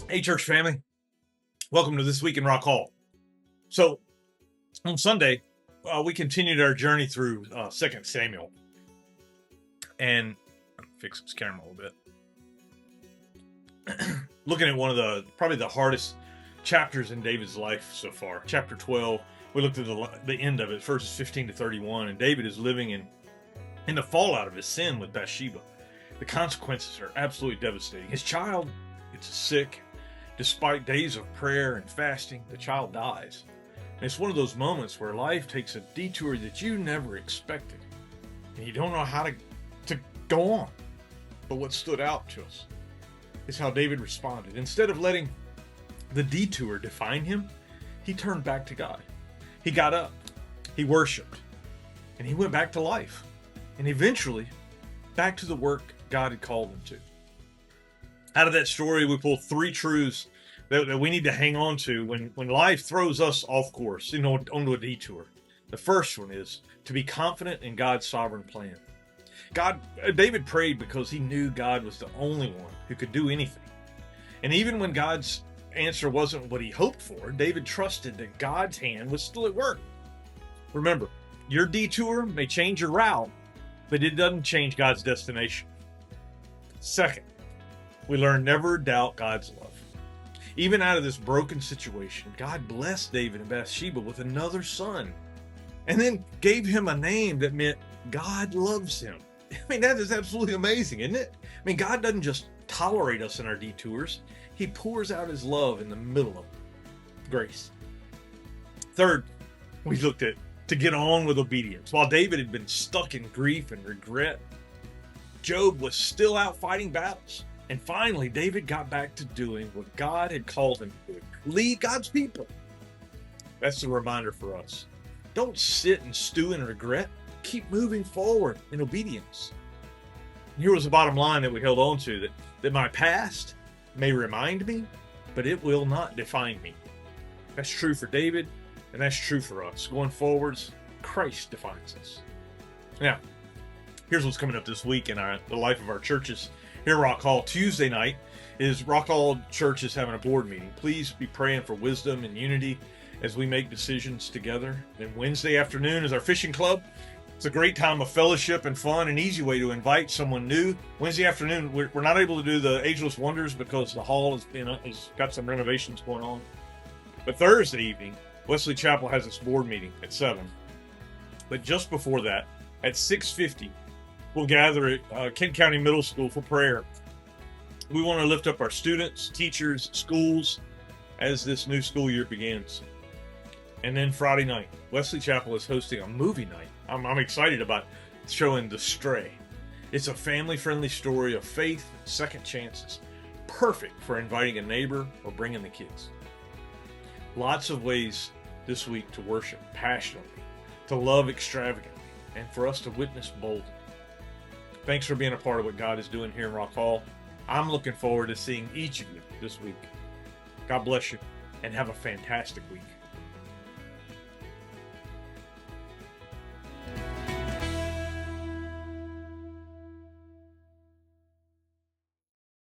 Hey, church family. Welcome to This Week in Rock Hall. So, on Sunday, we continued our journey through 2 Samuel. And fix this camera a little bit. Looking at one of probably the hardest chapters in David's life so far. Chapter 12, we looked at the end of it, verses 15 to 31. And David is living in the fallout of his sin with Bathsheba. The consequences are absolutely devastating. His child is sick. Despite days of prayer and fasting, the child dies. And it's one of those moments where life takes a detour that you never expected. And you don't know how to go on. But what stood out to us is how David responded. Instead of letting the detour define him, he turned back to God. He got up, he worshiped, and he went back to life. And eventually, back to the work God had called him to. Out of that story, we pull 3 truths that we need to hang on to when life throws us off course, onto a detour. The first one is to be confident in God's sovereign plan. David prayed because he knew God was the only one who could do anything. And even when God's answer wasn't what he hoped for, David trusted that God's hand was still at work. Remember, your detour may change your route, but it doesn't change God's destination. Second, we learn never doubt God's love. Even out of this broken situation, God blessed David and Bathsheba with another son, and then gave him a name that meant God loves him. I mean, that is absolutely amazing, isn't it? I mean, God doesn't just tolerate us in our detours. He pours out his love in the middle of it. Grace. Third, we looked at to get on with obedience. While David had been stuck in grief and regret, Job was still out fighting battles. And finally, David got back to doing what God had called him to do. Lead God's people. That's a reminder for us. Don't sit and stew in regret. Keep moving forward in obedience. And here was the bottom line that we held on to, that my past may remind me, but it will not define me. That's true for David, and that's true for us. Going forwards, Christ defines us. Now, here's what's coming up this week in the life of our churches. Here at Rock Hall, Tuesday night is Rock Hall Church is having a board meeting. Please be praying for wisdom and unity as we make decisions together. Then Wednesday afternoon is our fishing club. It's a great time of fellowship and fun, an easy way to invite someone new. Wednesday afternoon, we're not able to do the Ageless Wonders because the hall has got some renovations going on. But Thursday evening, Wesley Chapel has its board meeting at 7. But just before that, at 6:50, we'll gather at Kent County Middle School for prayer. We want to lift up our students, teachers, schools as this new school year begins. And then Friday night, Wesley Chapel is hosting a movie night. I'm excited about showing The Stray. It's a family-friendly story of faith and second chances. Perfect for inviting a neighbor or bringing the kids. Lots of ways this week to worship passionately, to love extravagantly, and for us to witness boldly. Thanks for being a part of what God is doing here in Rock Hall. I'm looking forward to seeing each of you this week. God bless you, and have a fantastic week.